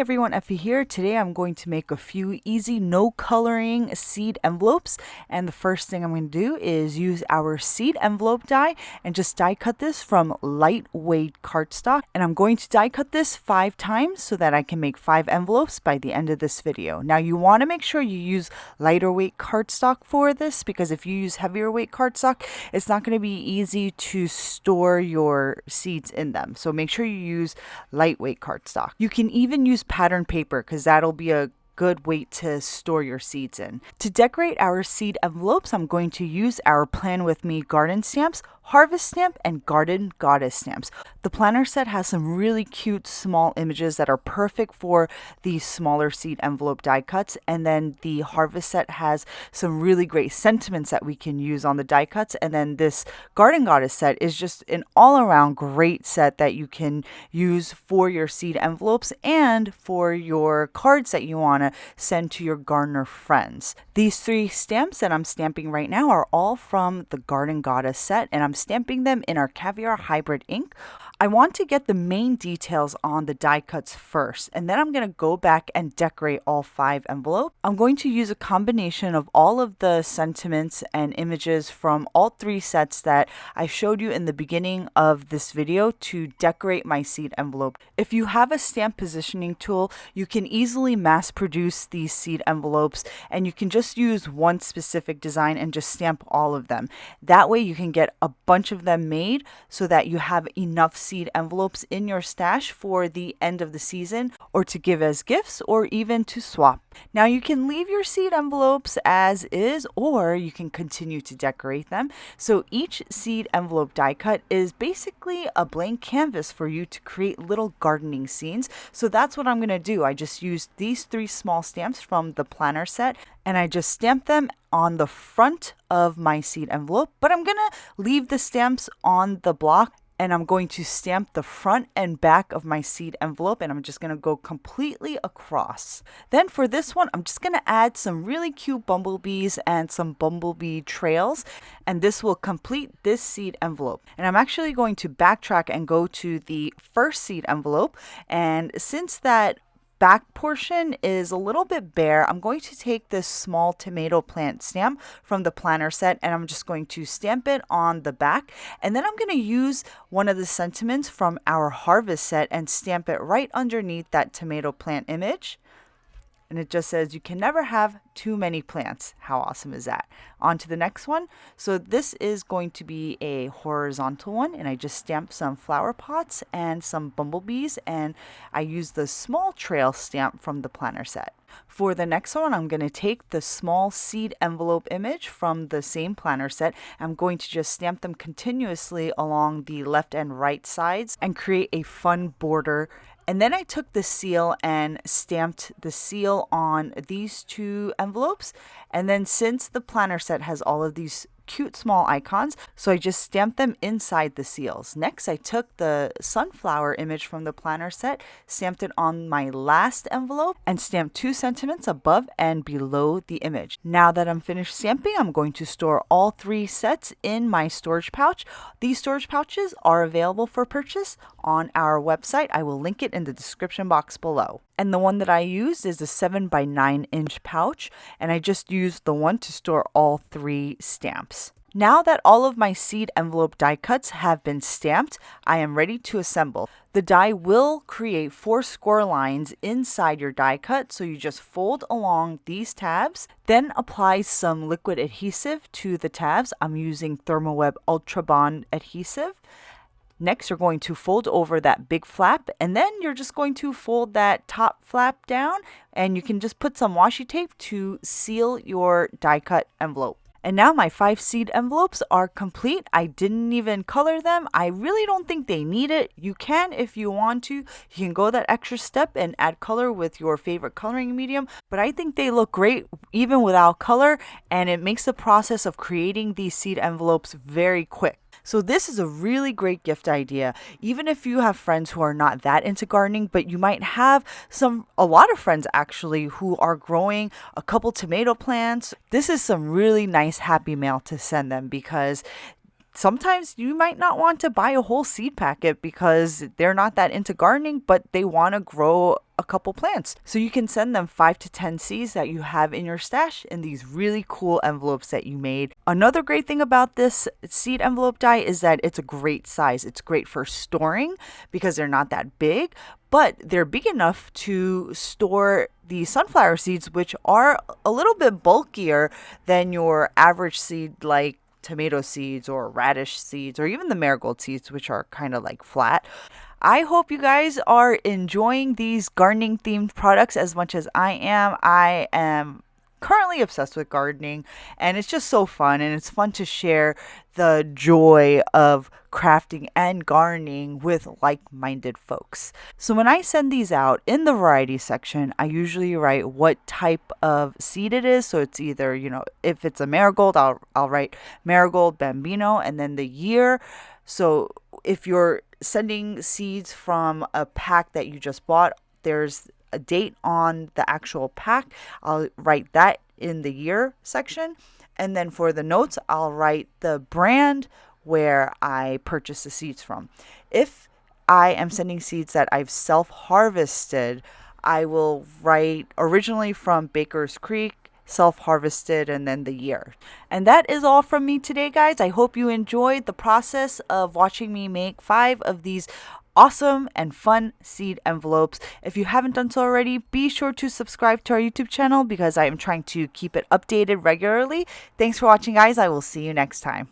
everyone, Effie here. Today I'm going to make a few easy no coloring seed envelopes, and the first thing I'm going to do is use our seed envelope die and just die cut this from lightweight cardstock, and I'm going to die cut this 5 times so that I can make 5 envelopes by the end of this video. Now you want to make sure you use lighter weight cardstock for this, because if you use heavier weight cardstock, it's not going to be easy to store your seeds in them. So make sure you use lightweight cardstock. You can even use pattern paper because that'll be a good weight to store your seeds in. To decorate our seed envelopes, I'm going to use our Plan With Me garden stamps, Harvest stamp, and Garden Goddess stamps. The planner set has some really cute small images that are perfect for these smaller seed envelope die cuts, and then the Harvest set has some really great sentiments that we can use on the die cuts, and then this Garden Goddess set is just an all-around great set that you can use for your seed envelopes and for your cards that you want to send to your gardener friends. These 3 stamps that I'm stamping right now are all from the Garden Goddess set, and I'm stamping them in our Caviar Hybrid ink. I want to get the main details on the die cuts first, and then I'm going to go back and decorate all 5 envelopes. I'm going to use a combination of all of the sentiments and images from all 3 sets that I showed you in the beginning of this video to decorate my seed envelope. If you have a stamp positioning tool, you can easily mass produce these seed envelopes, and you can just use one specific design and just stamp all of them. That way you can get a bunch of them made so that you have enough seed envelopes in your stash for the end of the season, or to give as gifts, or even to swap. Now you can leave your seed envelopes as is, or you can continue to decorate them. So each seed envelope die cut is basically a blank canvas for you to create little gardening scenes. So that's what I'm going to do. I just used these 3 small stamps from the planner set, and I just stamped them on the front of my seed envelope, but I'm going to leave the stamps on the block, and I'm going to stamp the front and back of my seed envelope, and I'm just going to go completely across. Then for this one, I'm just going to add some really cute bumblebees and some bumblebee trails, and this will complete this seed envelope. And I'm actually going to backtrack and go to the first seed envelope, and since that back portion is a little bit bare, I'm going to take this small tomato plant stamp from the planner set, and I'm just going to stamp it on the back, and then I'm going to use one of the sentiments from our Harvest set and stamp it right underneath that tomato plant image. And it just says, "You can never have too many plants." How awesome is that? On to the next one. So this is going to be a horizontal one, and I just stamped some flower pots and some bumblebees, and I used the small trail stamp from the planner set. For the next one, I'm going to take the small seed envelope image from the same planner set. I'm going to just stamp them continuously along the left and right sides and create a fun border. And then I took the seal and stamped the seal on these 2 envelopes. And then since the planner set has all of these cute small icons, so I just stamped them inside the seals. Next, I took the sunflower image from the planner set, stamped it on my last envelope, and stamped 2 sentiments above and below the image. Now that I'm finished stamping, I'm going to store all 3 sets in my storage pouch. These storage pouches are available for purchase on our website. I will link it in the description box below. And the one that I used is a 7 by 9 inch pouch, and I just used the one to store all 3 stamps. Now that all of my seed envelope die cuts have been stamped, I am ready to assemble. The die will create 4 score lines inside your die cut, so you just fold along these tabs, then apply some liquid adhesive to the tabs. I'm using Thermoweb Ultra Bond adhesive. Next, you're going to fold over that big flap, and then you're just going to fold that top flap down, and you can just put some washi tape to seal your die cut envelope. And now my 5 seed envelopes are complete. I didn't even color them. I really don't think they need it. You can if you want to. You can go that extra step and add color with your favorite coloring medium, but I think they look great even without color, and it makes the process of creating these seed envelopes very quick. So this is a really great gift idea, even if you have friends who are not that into gardening, but you might have a lot of friends actually who are growing a couple tomato plants. This is some really nice happy mail to send them, because sometimes you might not want to buy a whole seed packet because they're not that into gardening, but they want to grow a couple plants. So you can send them 5 to 10 seeds that you have in your stash in these really cool envelopes that you made. Another great thing about this seed envelope die is that it's a great size. It's great for storing because they're not that big, but they're big enough to store the sunflower seeds, which are a little bit bulkier than your average seed like tomato seeds or radish seeds or even the marigold seeds, which are kind of like flat. I hope you guys are enjoying these gardening themed products as much as I am. I am currently obsessed with gardening, and it's just so fun, and it's fun to share the joy of crafting and gardening with like-minded folks. So when I send these out in the variety section, I usually write what type of seed it is. So it's either, if it's a marigold, I'll write marigold bambino and then the year. So if you're sending seeds from a pack that you just bought, there's a date on the actual pack. I'll write that in the year section. And then for the notes, I'll write the brand where I purchased the seeds from. If I am sending seeds that I've self-harvested, I will write originally from Baker's Creek, self-harvested, and then the year. And that is all from me today, guys. I hope you enjoyed the process of watching me make 5 of these awesome and fun seed envelopes. If you haven't done so already, be sure to subscribe to our YouTube channel because I am trying to keep it updated regularly. Thanks for watching, guys. I will see you next time.